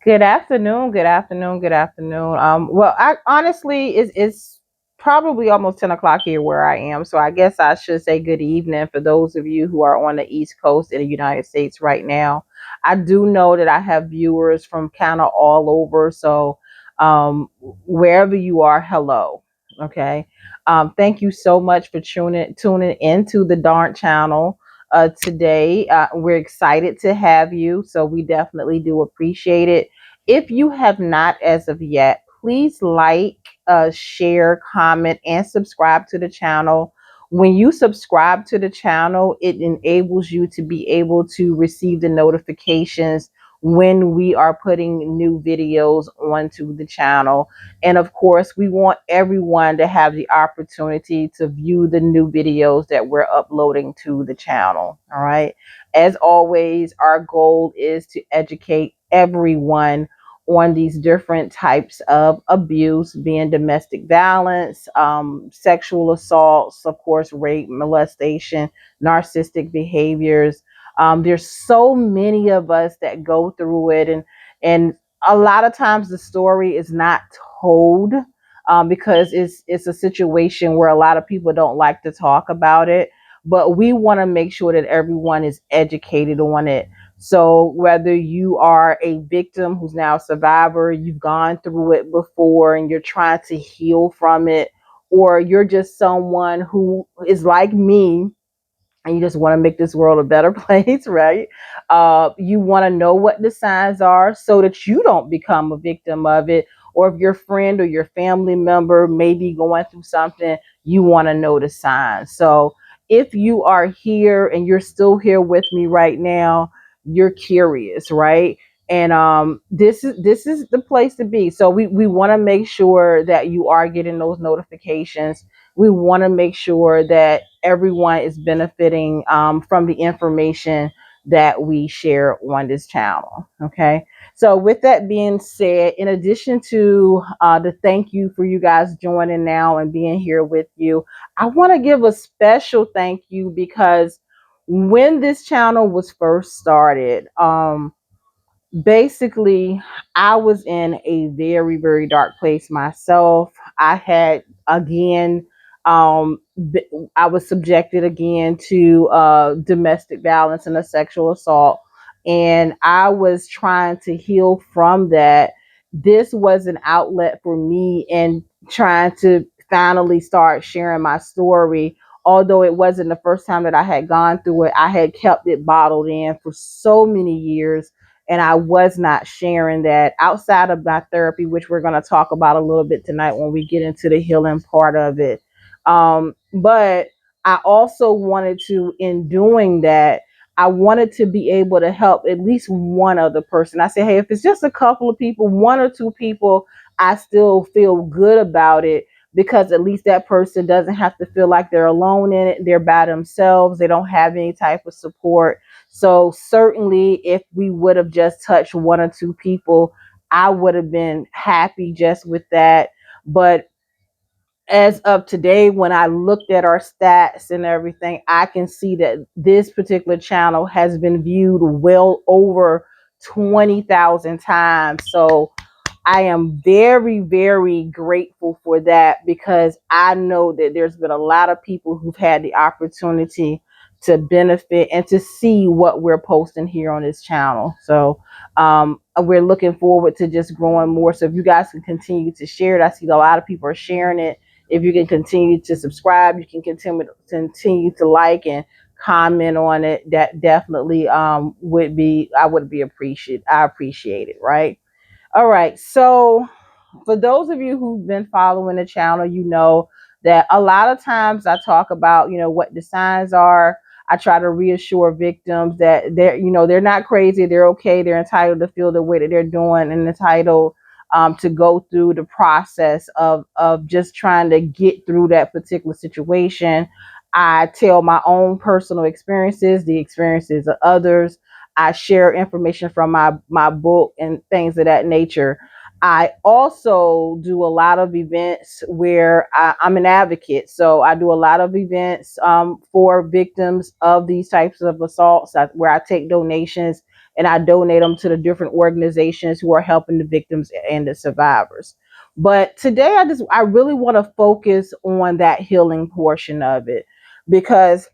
Good afternoon. Good afternoon. Good afternoon. Well, I honestly, it's probably almost 10 o'clock here where I am. So I guess I should say good evening for those of you who are on the East Coast in the United States right now. I do know that I have viewers from kind of all over. So wherever you are, hello. Okay. Thank you so much for tuning into the Darn channel today. We're excited to have you. So we definitely do appreciate it. If you have not as of yet, please like, share, comment, and subscribe to the channel. When you subscribe to the channel, it enables you to be able to receive the notifications when we are putting new videos onto the channel. And of course, we want everyone to have the opportunity to view the new videos that we're uploading to the channel. All right. As always, our goal is to educate everyone on these different types of abuse, being domestic violence, sexual assaults, of course, rape, molestation, narcissistic behaviors. There's so many of us that go through it, and a lot of times the story is not told because it's a situation where a lot of people don't like to talk about it. But we want to make sure that everyone is educated on it, so whether you are a victim who's now a survivor, you've gone through it before and you're trying to heal from it, or you're just someone who is like me and you just want to make this world a better place, right? You want to know what the signs are so that you don't become a victim of it. Or if your friend or your family member may be going through something, you want to know the signs. So if you are here and you're still here with me right now, you're curious, right? And this is the place to be. So we want to make sure that you are getting those notifications. We want to make sure that everyone is benefiting from the information that we share on this channel. Okay. So, with that being said, in addition to the thank you for you guys joining now and being here with you, I want to give a special thank you because when this channel was first started, basically I was in a very very dark place myself. I had again I was subjected again to domestic violence and a sexual assault, and I was trying to heal from that. This was an outlet for me in trying to finally start sharing my story. Although it wasn't the first time that I had gone through it, I had kept it bottled in for so many years, and I was not sharing that outside of my therapy, which we're going to talk about a little bit tonight when we get into the healing part of it. But I also wanted to, in doing that, I wanted to be able to help at least one other person. I say, hey, if it's just a couple of people, one or two people, I still feel good about it because at least that person doesn't have to feel like they're alone in it. They're by themselves. They don't have any type of support. So certainly if we would have just touched one or two people, I would have been happy just with that. But as of today, when I looked at our stats and everything, I can see that this particular channel has been viewed well over 20,000 times. So I am very, very grateful for that because I know that there's been a lot of people who've had the opportunity to benefit and to see what we're posting here on this channel. So we're looking forward to just growing more. So if you guys can continue to share it, I see a lot of people are sharing it. If you can continue to subscribe, you can continue to like and comment on it. That definitely would be I would be appreciate I appreciate it, right? All right. So, for those of you who've been following the channel, you know that a lot of times I talk about, what the signs are. I try to reassure victims that they're not crazy. They're okay. They're entitled to feel the way that they're doing and entitled to go through the process of just trying to get through that particular situation. I tell my own personal experiences, the experiences of others. I share information from my book and things of that nature. I also do a lot of events where I'm an advocate. So I do a lot of events for victims of these types of assaults where I take donations and I donate them to the different organizations who are helping the victims and the survivors. But today I really want to focus on that healing portion of it, because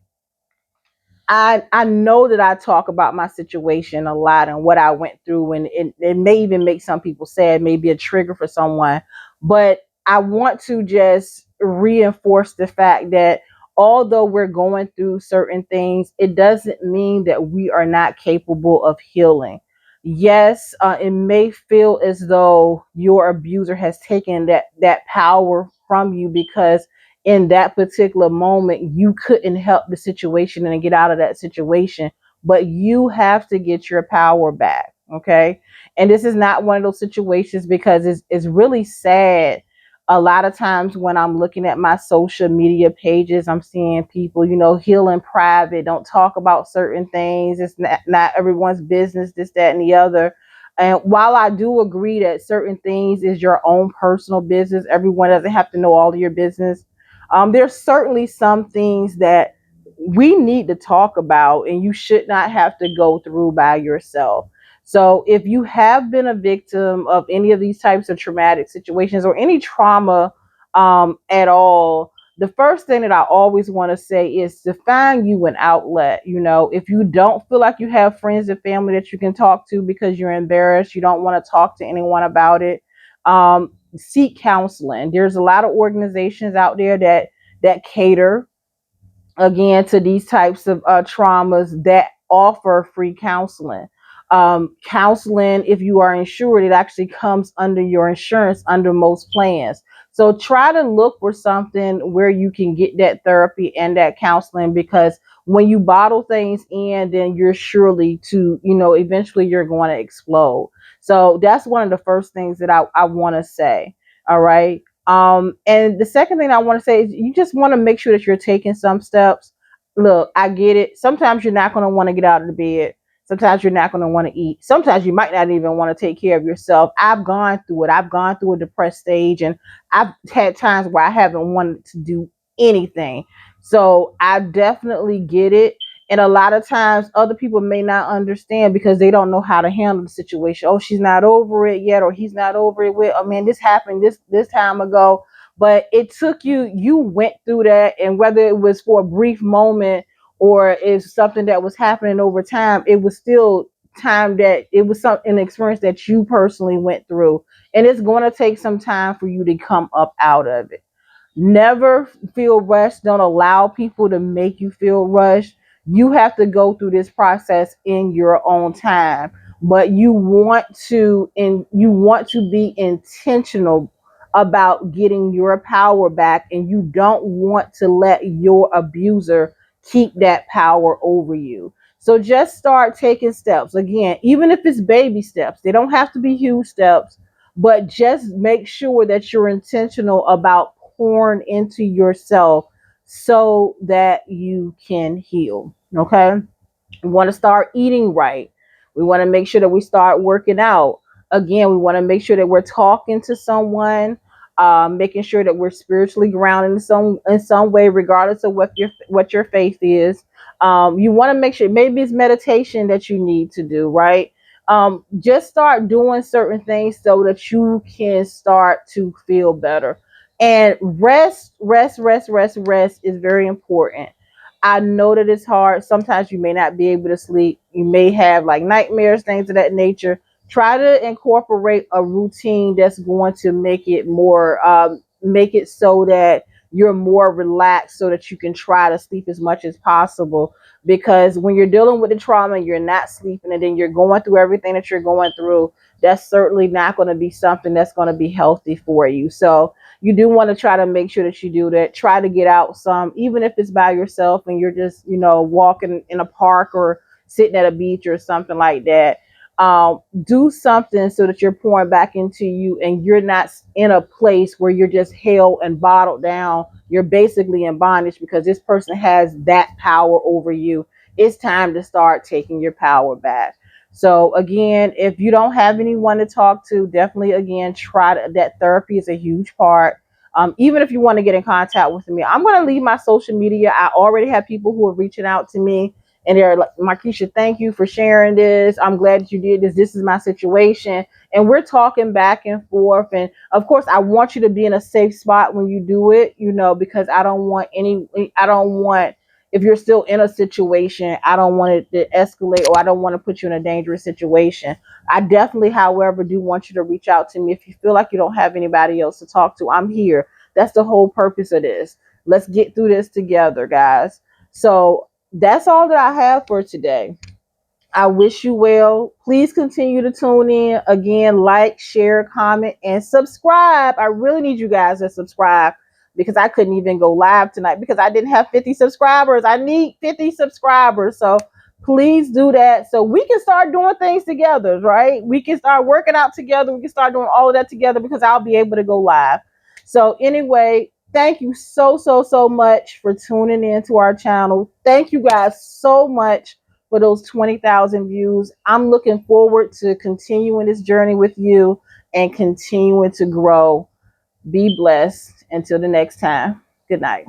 I know that I talk about my situation a lot and what I went through, and it may even make some people sad, maybe a trigger for someone. But I want to just reinforce the fact that although we're going through certain things, it doesn't mean that we are not capable of healing. Yes, it may feel as though your abuser has taken that power from you, because in that particular moment you couldn't help the situation and get out of that situation, but you have to get your power back. Okay, and this is not one of those situations, because it's really sad. A lot of times when I'm looking at my social media pages, I'm seeing people, heal in private, don't talk about certain things. It's not everyone's business, this, that, and the other. And while I do agree that certain things is your own personal business, everyone doesn't have to know all of your business. There's certainly some things that we need to talk about, and you should not have to go through by yourself. So, if you have been a victim of any of these types of traumatic situations or any trauma at all, the first thing that I always want to say is to find you an outlet. If you don't feel like you have friends and family that you can talk to because you're embarrassed, you don't want to talk to anyone about it, seek counseling. There's a lot of organizations out there that cater again to these types of traumas, that offer free counseling. Counseling, if you are insured, it actually comes under your insurance under most plans. So try to look for something where you can get that therapy and that counseling, because when you bottle things in, then you're surely to, eventually you're going to explode. So that's one of the first things that I want to say. All right. And the second thing I want to say is you just want to make sure that you're taking some steps. Look, I get it. Sometimes you're not going to want to get out of the bed. Sometimes you're not going to want to eat. Sometimes you might not even want to take care of yourself. I've gone through it. I've gone through a depressed stage, and I've had times where I haven't wanted to do anything. So I definitely get it. And a lot of times other people may not understand because they don't know how to handle the situation. Oh, she's not over it yet, or he's not over it with, oh man, this happened this time ago. But it took you went through that, and whether it was for a brief moment or it's something that was happening over time, it was still time that it was an experience that you personally went through. And it's going to take some time for you to come up out of it. Never feel rushed. Don't allow people to make you feel rushed. You have to go through this process in your own time, but you want to be intentional about getting your power back, and you don't want to let your abuser keep that power over you. So just start taking steps. Again, even if it's baby steps, they don't have to be huge steps, but just make sure that you're intentional about pouring into yourself so that you can heal. Okay. We want to start eating right. We want to make sure that we start working out. Again, we want to make sure that we're talking to someone, making sure that we're spiritually grounded in some way, regardless of what your faith is. You want to make sure maybe it's meditation that you need to do, right? Just start doing certain things so that you can start to feel better. And rest is very important. I know that it's hard. Sometimes you may not be able to sleep. You may have like nightmares, things of that nature. Try to incorporate a routine that's going to make it so that you're more relaxed, so that you can try to sleep as much as possible. Because when you're dealing with the trauma, you're not sleeping, and then you're going through everything that you're going through. That's certainly not going to be something that's going to be healthy for you. So you do want to try to make sure that you do that. Try to get out some, even if it's by yourself and you're just, walking in a park or sitting at a beach or something like that. Do something so that you're pouring back into you, and you're not in a place where you're just held and bottled down. You're basically in bondage because this person has that power over you. It's time to start taking your power back. So again, if you don't have anyone to talk to, definitely again that therapy is a huge part. Even if you want to get in contact with me, I'm going to leave my social media. I already have people who are reaching out to me, and they're like, Markisha, thank you for sharing this. I'm glad that you did this. This is my situation. And we're talking back and forth. And of course, I want you to be in a safe spot when you do it, because I don't want, if you're still in a situation, I don't want it to escalate, or I don't want to put you in a dangerous situation. I definitely, however, do want you to reach out to me if you feel like you don't have anybody else to talk to. I'm here. That's the whole purpose of this. Let's get through this together, guys. So that's all that I have for today. I wish you well. Please continue to tune in. Again, like, share, comment, and subscribe. I really need you guys to subscribe because I couldn't even go live tonight because I didn't have 50 subscribers. I need 50 subscribers. So please do that so we can start doing things together, right? We can start working out together. We can start doing all of that together because I'll be able to go live. So anyway, thank you so, so, so much for tuning in to our channel. Thank you guys so much for those 20,000 views. I'm looking forward to continuing this journey with you and continuing to grow. Be blessed. Until the next time. Good night.